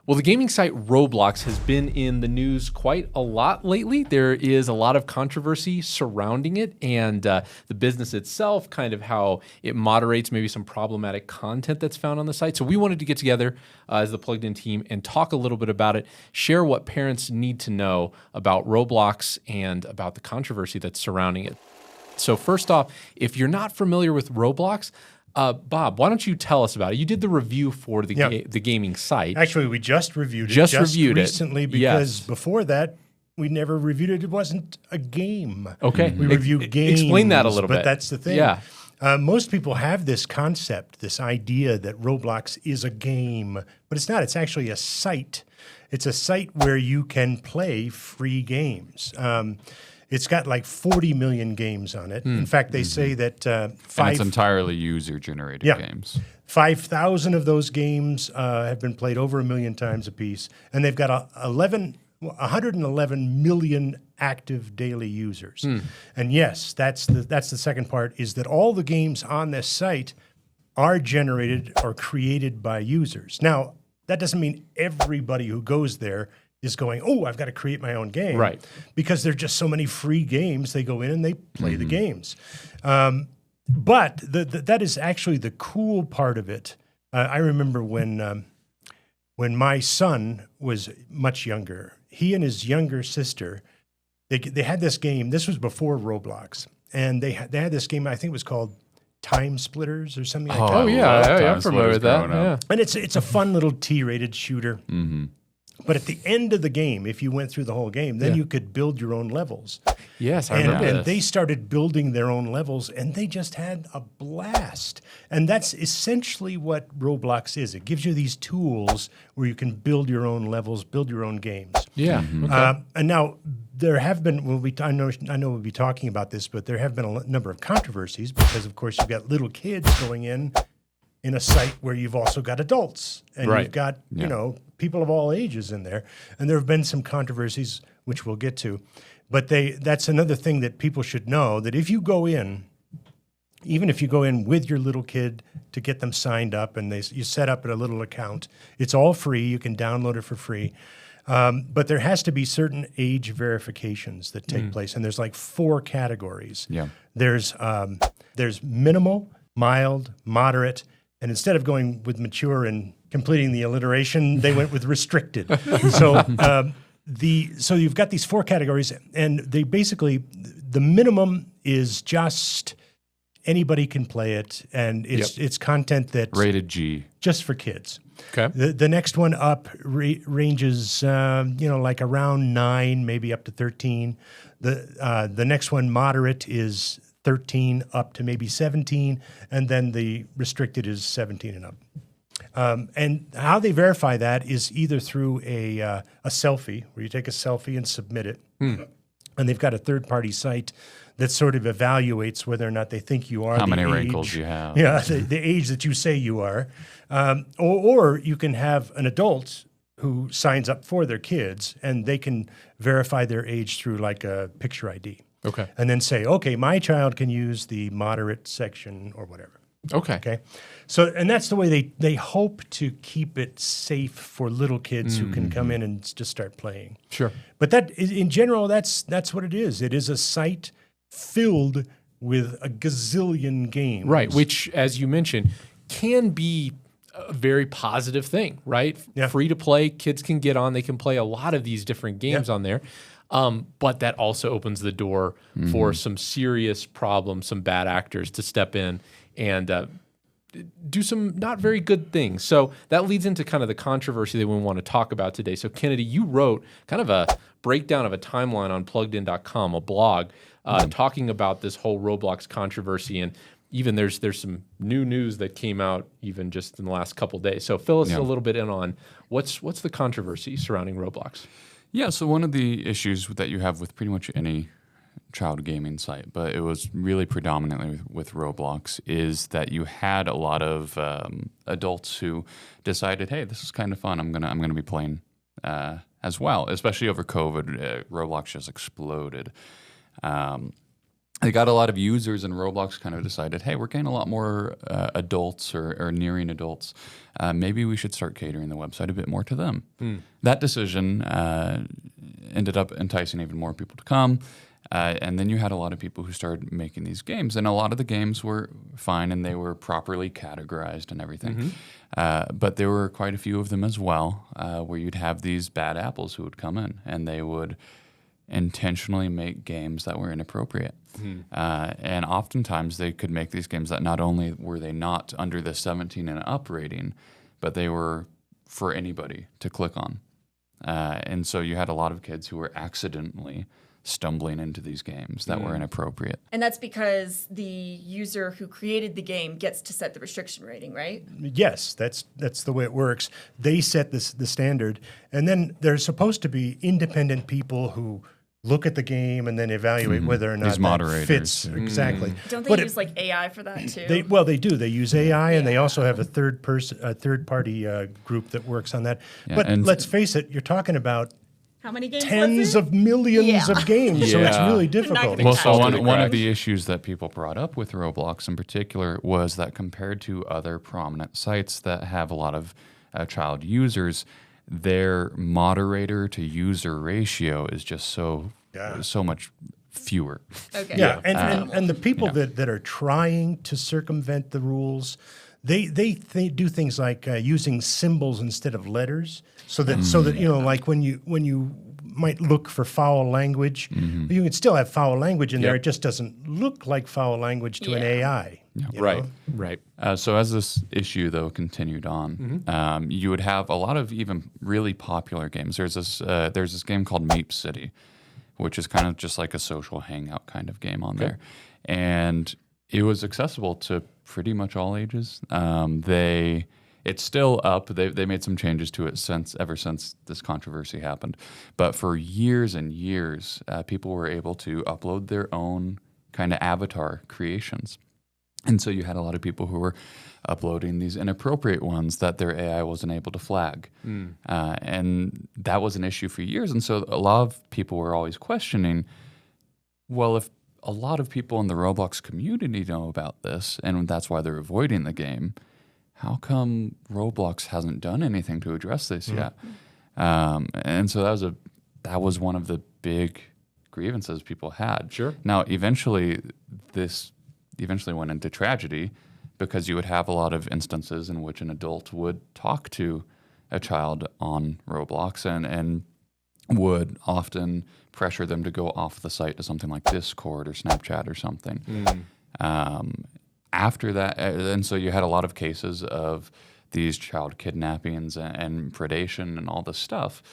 Well, the gaming site Roblox has been in the news quite a lot lately. There is a lot of controversy surrounding it and the business itself, kind of how it moderates maybe some problematic content that's found on the site. So we wanted to get together as the Plugged In team and talk a little bit about it, share what parents need to know about Roblox and about the controversy that's surrounding it. So first off, if you're not familiar with Roblox, Bob, why don't you tell us about it? You did the review for the the gaming site. Actually, we just reviewed it. Just reviewed recently it. Because Yes. before that, we never reviewed it. It wasn't a game. Okay. We reviewed games. Explain that a little bit. But that's the thing. Yeah. Most people have this concept, this idea that Roblox is a game, but it's not. It's actually a site. It's a site where you can play free games. It's got like 40 million games on it. In fact, they say that And it's entirely user-generated games. 5,000 of those games have been played over 1 million times apiece, and they've got 111 million active daily users. And yes, that's the second part, is that all the games on this site are generated or created by users. Now, that doesn't mean everybody who goes there is going, oh, I've got to create my own game. Right. Because there's just so many free games, they go in and they play the games. But that is actually the cool part of it. I remember when my son was much younger, he and his younger sister, they had this game. This was before Roblox. And they had this game, I think it was called Time Splitters or something like that. Oh, yeah, I'm familiar with that. Yeah. And it's a fun little T-rated shooter. But at the end of the game, if you went through the whole game, then you could build your own levels. Yes, I remember And this. they started building their own levels, and they just had a blast. And that's essentially what Roblox is. It gives you these tools where you can build your own levels, build your own games. Yeah. Okay. And now there have been, I know we'll be talking about this, but there have been a number of controversies because, of course, you've got little kids going in a site where you've also got adults and you've got, you know, people of all ages in there. And there have been some controversies, which we'll get to. But that's another thing that people should know, that if you go in, even if you go in with your little kid to get them signed up and you set up a little account, it's all free. You can download it for free. But there has to be certain age verifications that take place. And there's like 4 categories. Yeah. There's minimal, mild, moderate, and instead of going with mature and completing the alliteration, they went with restricted. So so you've got these 4 categories, and they basically, the minimum is just anybody can play it, and it's content that's rated G, just for kids. Okay. The next one up ranges, like around 9, maybe up to 13. The next one, moderate, is 13 up to maybe 17, and then the restricted is 17 and up. And how they verify that is either through a selfie, where you take a selfie and submit it, and they've got a third-party site that sort of evaluates whether or not they think you are how the many age, wrinkles you have. Yeah, the age that you say you are. Or you can have an adult who signs up for their kids, and they can verify their age through like a picture ID. Okay. And then say, okay, my child can use the moderate section or whatever. Okay. So, and that's the way they hope to keep it safe for little kids who can come in and just start playing. Sure. But that, in general, that's what it is. It is a site filled with a gazillion games. Right, which, as you mentioned, can be a very positive thing, right? Yeah. Free to play, kids can get on, they can play a lot of these different games on there. But that also opens the door for some serious problems, some bad actors to step in and do some not very good things. So that leads into kind of the controversy that we want to talk about today. So Kennedy, you wrote kind of a breakdown of a timeline on PluggedIn.com, a blog, talking about this whole Roblox controversy. And even there's some new news that came out even just in the last couple of days. So fill us a little bit in on what's the controversy surrounding Roblox. Yeah, so one of the issues that you have with pretty much any child gaming site, but it was really predominantly with Roblox, is that you had a lot of adults who decided, hey, this is kind of fun. I'm gonna be playing as well, especially over COVID. Roblox just exploded. And they got a lot of users, and Roblox kind of decided, hey, we're getting a lot more adults or nearing adults. Maybe we should start catering the website a bit more to them. That decision ended up enticing even more people to come. And then you had a lot of people who started making these games. And a lot of the games were fine, and they were properly categorized and everything. But there were quite a few of them as well, where you'd have these bad apples who would come in, and they would intentionally make games that were inappropriate. And oftentimes they could make these games that not only were they not under the 17 and up rating, but they were for anybody to click on. And so you had a lot of kids who were accidentally stumbling into these games that were inappropriate. And that's because the user who created the game gets to set the restriction rating, right? Yes, that's the way it works. They set the standard, and then there's supposed to be independent people who look at the game and then evaluate whether or not These moderators. that fits exactly. Don't they use like AI for that too? They do. They use AI, and they also have a third party group that works on that. Yeah, but and let's face it, you're talking about How many games tens was it? of millions of games, so it's Yeah. really They're not difficult. gonna Well, catch so it. one of the issues that people brought up with Roblox in particular was that compared to other prominent sites that have a lot of child users, their moderator to user ratio is just so much fewer. Okay. Yeah, Minimal. and the people that are trying to circumvent the rules, they do things like using symbols instead of letters, so that like when you might look for foul language, you can still have foul language in there. It just doesn't look like foul language to an AI. you know? Right. So as this issue, though, continued on, you would have a lot of even really popular games. There's this game called Mape City, which is kind of just like a social hangout kind of game on there. And it was accessible to pretty much all ages. It's still up. They made some changes to it ever since this controversy happened. But for years and years, people were able to upload their own kind of avatar creations. And so you had a lot of people who were uploading these inappropriate ones that their AI wasn't able to flag. And that was an issue for years. And so a lot of people were always questioning, well, if a lot of people in the Roblox community know about this, and that's why they're avoiding the game, how come Roblox hasn't done anything to address this yet? And so that was one of the big grievances people had. Sure. Now, eventually went into tragedy because you would have a lot of instances in which an adult would talk to a child on Roblox and would often pressure them to go off the site to something like Discord or Snapchat or something. After that, and so you had a lot of cases of these child kidnappings and predation and all this stuff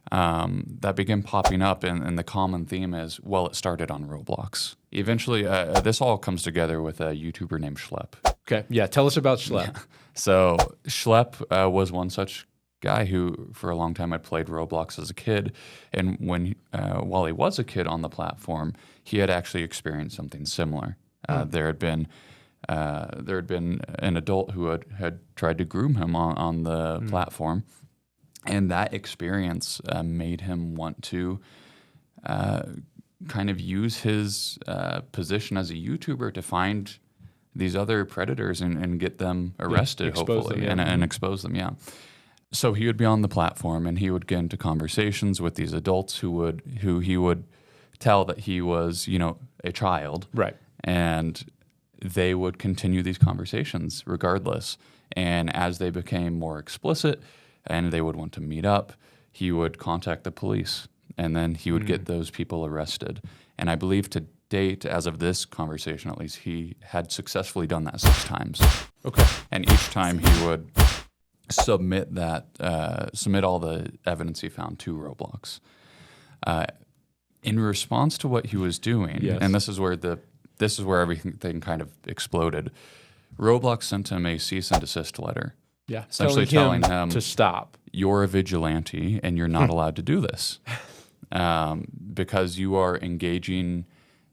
that began popping up, and the common theme is, well, it started on Roblox. Eventually, this all comes together with a YouTuber named Schlep. Okay. Yeah. Tell us about Schlep. So Schlep was one such guy who, for a long time, had played Roblox as a kid, and while he was a kid on the platform, he had actually experienced something similar. There had been an adult who had tried to groom him on the platform, and that experience made him want to kind of use his position as a YouTuber to find these other predators and get them arrested, hopefully, and expose them. Yeah. So he would be on the platform, and he would get into conversations with these adults who he would tell that he was, a child, Right. and they would continue these conversations regardless. And as they became more explicit and they would want to meet up, he would contact the police, and then he would get those people arrested. And I believe to date, as of this conversation at least, he had successfully done that 6 times. Okay. And each time he would submit all the evidence he found to Roblox. In response to what he was doing, and this is where everything kind of exploded, Roblox sent him a cease and desist letter. Yeah. Essentially telling him to stop. You're a vigilante and you're not allowed to do this because you are engaging.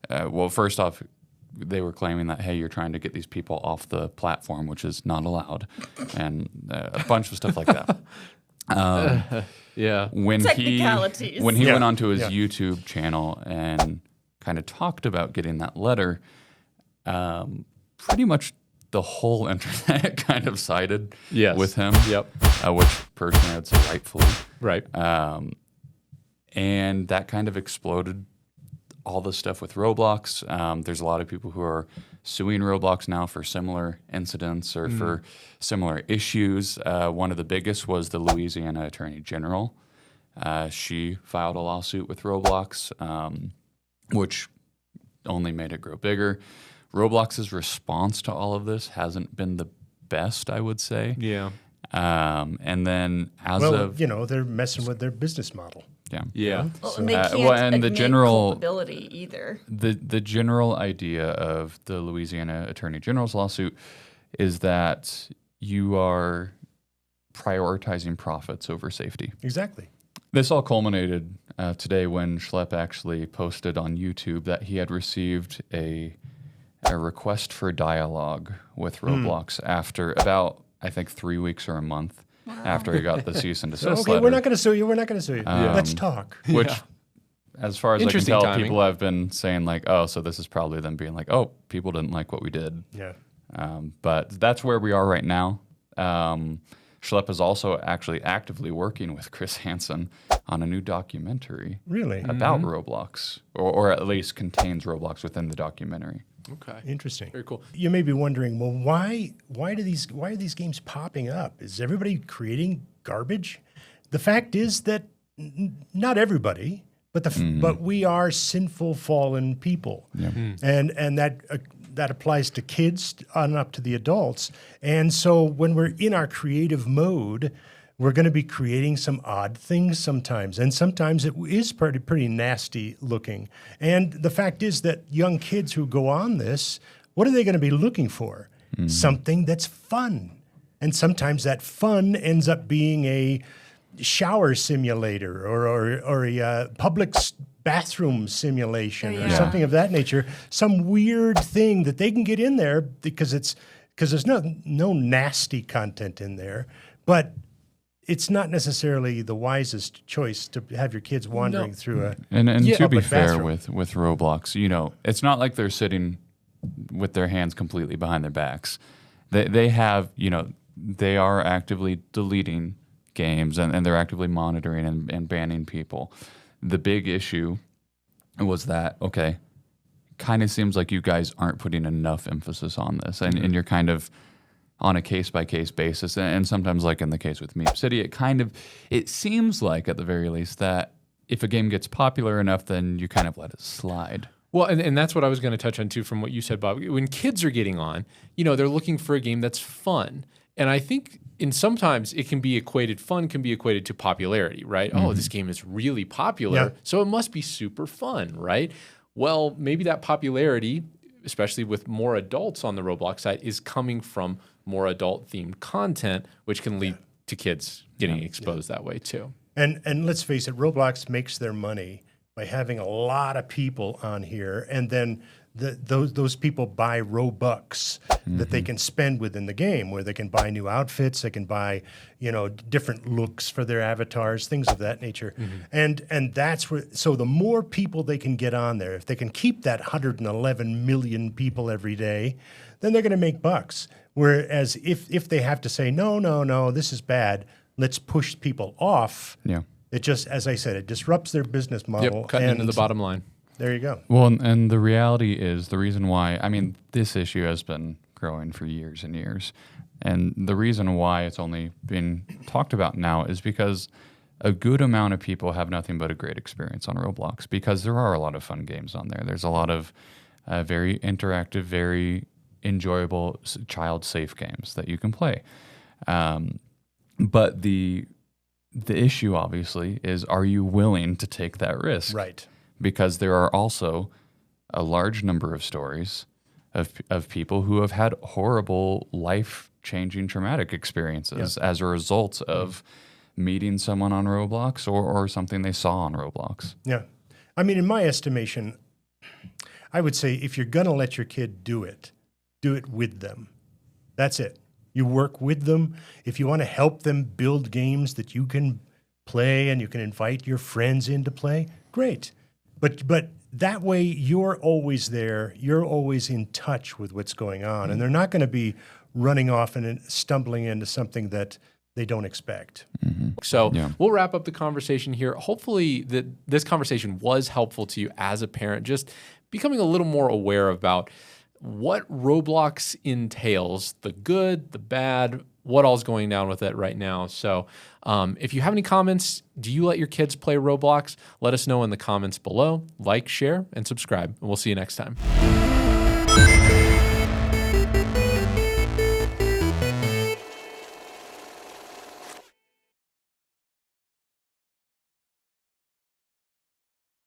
Well, first off, they were claiming that, hey, you're trying to get these people off the platform, which is not allowed, and a bunch of stuff like that. Yeah. When Technicalities. he went onto his YouTube channel and kind of talked about getting that letter, pretty much the whole internet kind of sided with him. Yep. Which personally I'd say rightfully. Right. And that kind of exploded all the stuff with Roblox. There's a lot of people who are suing Roblox now for similar incidents or for similar issues. One of the biggest was the Louisiana Attorney General. She filed a lawsuit with Roblox, which only made it grow bigger. Roblox's response to all of this hasn't been the best, I would say. Yeah. And then they're messing with their business model. Yeah. Well, and they can't and the general culpability either. The general idea of the Louisiana Attorney General's lawsuit is that you are prioritizing profits over safety. Exactly. This all culminated today when Schlep actually posted on YouTube that he had received a request for dialogue with Roblox after about, I think, 3 weeks or a month after he got the cease and desist letter. We're not going to sue you. We're not going to sue you. Let's talk. Which, as far as I can tell, timing. people have been saying like, oh, so this is probably them being like, oh, people didn't like what we did. Yeah. But that's where we are right now. Schlep is also actually actively working with Chris Hansen on a new documentary Really? about Roblox, or at least contains Roblox within the documentary. Okay. Interesting. Very cool. You may be wondering, well, why are these games popping up? Is everybody creating garbage? The fact is that not everybody, but we are sinful, fallen people, and that applies to kids on up to the adults. And so when we're in our creative mode, we're going to be creating some odd things sometimes, and sometimes it is pretty nasty looking. And the fact is that young kids who go on this, what are they going to be looking for? Something that's fun. And sometimes that fun ends up being a shower simulator or a public bathroom simulation or something of that nature, some weird thing that they can get in there because there's no nasty content in there, but it's not necessarily the wisest choice to have your kids wandering through a And to be public fair bathroom. with Roblox, it's not like they're sitting with their hands completely behind their backs. They have, they are actively deleting games and they're actively monitoring and banning people. The big issue was that, okay, kind of seems like you guys aren't putting enough emphasis on this and you're kind of on a case-by-case basis. And sometimes, like in the case with Meep City, it seems like, at the very least, that if a game gets popular enough, then you kind of let it slide. Well, and that's what I was going to touch on, too, from what you said, Bob. When kids are getting on, they're looking for a game that's fun. And I think sometimes it can be equated, fun can be equated to popularity, right? Oh, this game is really popular, so it must be super fun, right? Well, maybe that popularity, especially with more adults on the Roblox site, is coming from more adult-themed content, which can lead to kids getting exposed that way too. And let's face it, Roblox makes their money by having a lot of people on here, and then those people buy Robux that they can spend within the game, where they can buy new outfits, they can buy different looks for their avatars, things of that nature, and that's where. So the more people they can get on there, if they can keep that 111 million people every day, then they're going to make bucks. Whereas if they have to say no, this is bad, let's push people off. Yeah. It just, as I said, it disrupts their business model. Yep, cutting into the bottom line. There you go. Well, and the reality is the reason why, this issue has been growing for years and years. And the reason why it's only been talked about now is because a good amount of people have nothing but a great experience on Roblox, because there are a lot of fun games on there. There's a lot of very interactive, very enjoyable child-safe games that you can play. But the issue, obviously, is, are you willing to take that risk? Right. Because there are also a large number of stories of people who have had horrible, life-changing, traumatic experiences as a result of meeting someone on Roblox or something they saw on Roblox. Yeah. In my estimation, I would say if you're going to let your kid do it with them. That's it. You work with them. If you want to help them build games that you can play and you can invite your friends in to play, great. But that way you're always there. You're always in touch with what's going on. And they're not going to be running off and stumbling into something that they don't expect. So we'll wrap up the conversation here. Hopefully that this conversation was helpful to you as a parent, just becoming a little more aware about what Roblox entails, the good, the bad, what all's going down with it right now. So if you have any comments, do you let your kids play Roblox? Let us know in the comments below. Like, share, and subscribe. And we'll see you next time.